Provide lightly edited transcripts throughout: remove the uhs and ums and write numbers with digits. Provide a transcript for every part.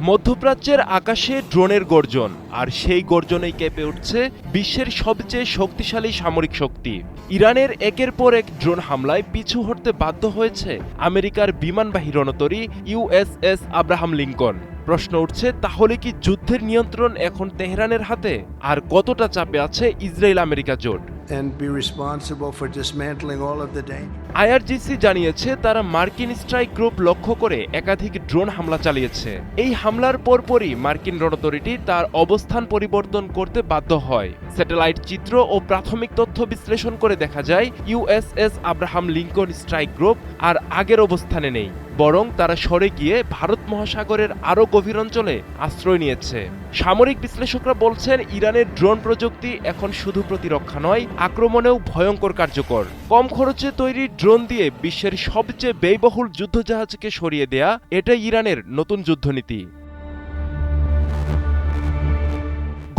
মধ্যপ্রাচ্যের আকাশে ড্রোনের গর্জন, আর সেই গর্জনেই কেঁপে উঠছে বিশ্বের সবচেয়ে শক্তিশালী সামরিক শক্তি। ইরানের একের পর এক ড্রোন হামলায় পিছু হটতে বাধ্য হয়েছে আমেরিকার বিমানবাহী রণতরী ইউএসএস আব্রাহাম লিঙ্কন। প্রশ্ন উঠছে, তাহলে কি যুদ্ধের নিয়ন্ত্রণ এখন তেহরানের হাতে? আর কতটা চাপে আছে ইসরায়েল আমেরিকা জোট? আইআরজিসি জানিয়েছে তারা মার্কিন স্ট্রাইক গ্রুপ লক্ষ্য করে একাধিক ড্রোন হামলা চালিয়েছে। এই হামলার পরপরই মার্কিন রণতরীটি তার অবস্থান পরিবর্তন করতে বাধ্য হয়। স্যাটেলাইট চিত্র ও প্রাথমিক তথ্য বিশ্লেষণ করে দেখা যায় USS Abraham Lincoln strike group আর আগের অবস্থানে নেই, বরং তারা সরে গিয়ে ভারত মহাসাগরের আরও গভীর অঞ্চলে আশ্রয় নিয়েছে। সামরিক বিশ্লেষকরা বলছেন ইরানের ড্রোন প্রযুক্তি এখন শুধু প্রতিরক্ষা নয়, আক্রমণেও ভয়ঙ্কর কার্যকর। কম খরচে তৈরি ড্রোন দিয়ে বিশ্বের সবচেয়ে ব্যয়বহুল যুদ্ধজাহাজকে সরিয়ে দেয়া, এটাই ইরানের নতুন যুদ্ধনীতি।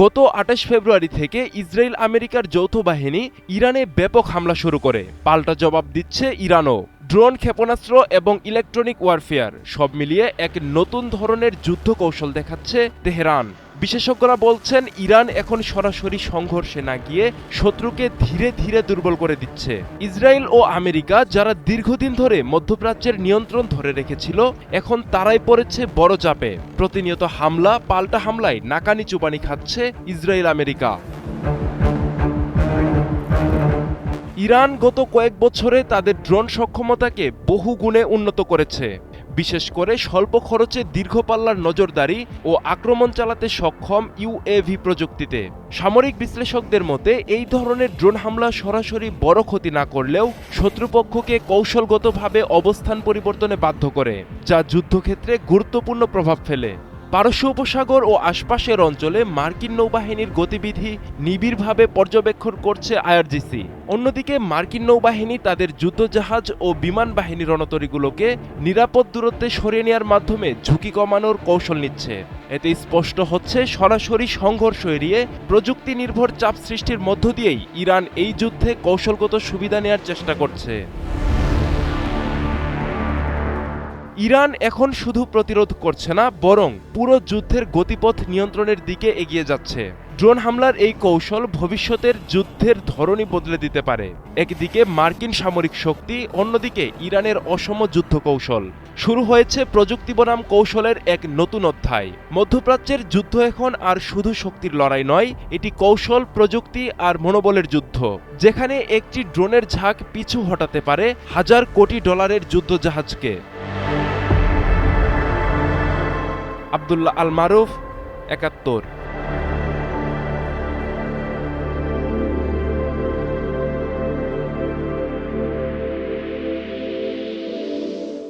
গত ২৮ ফেব্রুয়ারি থেকে ইসরায়েল আমেরিকার যৌথ বাহিনী ইরানে ব্যাপক হামলা শুরু করে। পাল্টা জবাব দিচ্ছে ইরানও। ড্রোন, ক্ষেপণাস্ত্র এবং ইলেকট্রনিক ওয়ারফেয়ার সব মিলিয়ে এক নতুন ধরনের যুদ্ধ কৌশল দেখাচ্ছে তেহরান। বিশেষজ্ঞরা বলছেন ইরান এখন সরাসরি সংঘর্ষে না গিয়ে শত্রুকে ধীরে ধীরে দুর্বল করে দিচ্ছে। ইসরায়েল ও আমেরিকা, যারা দীর্ঘদিন ধরে মধ্যপ্রাচ্যের নিয়ন্ত্রণ ধরে রেখেছিল, এখন তারাই পড়েছে বড় চাপে। প্রতিনিয়ত হামলা, পাল্টা হামলায় নাকানি চুবানি খাচ্ছে ইসরায়েল আমেরিকা। ইরান গত কয়েক বছরে তাদের ড্রোন সক্ষমতাকে বহু গুণে উন্নত করেছে, বিশেষ করে স্বল্প খরচে দীর্ঘ পাল্লার নজরদারি ও আক্রমণ চালাতে সক্ষম ইউএভি প্রযুক্তিতে। সামরিক বিশ্লেষকদের মতে এই ধরনের ড্রোন হামলা সরাসরি বড় ক্ষতি না করলেও শত্রুপক্ষকে কৌশলগতভাবে অবস্থান পরিবর্তনে বাধ্য করে, যা যুদ্ধক্ষেত্রে গুরুত্বপূর্ণ প্রভাব ফেলে। পারস্য উপসাগর ও আশপাশের অঞ্চলে মার্কিন নৌবাহিনীর গতিবিধি নিবিড়ভাবে পর্যবেক্ষণ করছে আইআরজিসি। অন্যদিকে মার্কিন নৌবাহিনী তাদের যুদ্ধজাহাজ ও বিমান বাহিনী রণতরীগুলোকে নিরাপদ দূরত্বে সরিয়ে নেওয়ার মাধ্যমে ঝুঁকি কমানোর কৌশল নিচ্ছে। এতে স্পষ্ট হচ্ছে সরাসরি সংঘর্ষ এড়িয়ে প্রযুক্তি নির্ভর চাপ সৃষ্টির মধ্য দিয়েই ইরান এই যুদ্ধে কৌশলগত সুবিধা নেওয়ার চেষ্টা করছে। ইরান এখন শুধু প্রতিরোধ করছে না, বরং পুরো যুদ্ধের গতিপথ নিয়ন্ত্রণের দিকে এগিয়ে যাচ্ছে। ড্রোন হামলার এই কৌশল ভবিষ্যতের যুদ্ধের ধরনই বদলে দিতে পারে। একদিকে মার্কিন সামরিক শক্তি, অন্যদিকে ইরানের অসম যুদ্ধ কৌশল। শুরু হয়েছে প্রযুক্তি বনাম কৌশলের এক নতুন অধ্যায়। মধ্যপ্রাচ্যের যুদ্ধ এখন আর শুধু শক্তির লড়াই নয়, এটি কৌশল, প্রযুক্তি আর মনোবলের যুদ্ধ, যেখানে একটি ড্রোনের ঝাঁক পিছু হটাতে পারে হাজার কোটি ডলারের যুদ্ধজাহাজকে। আব্দুল্লাহ আল মারুফ, ৭১।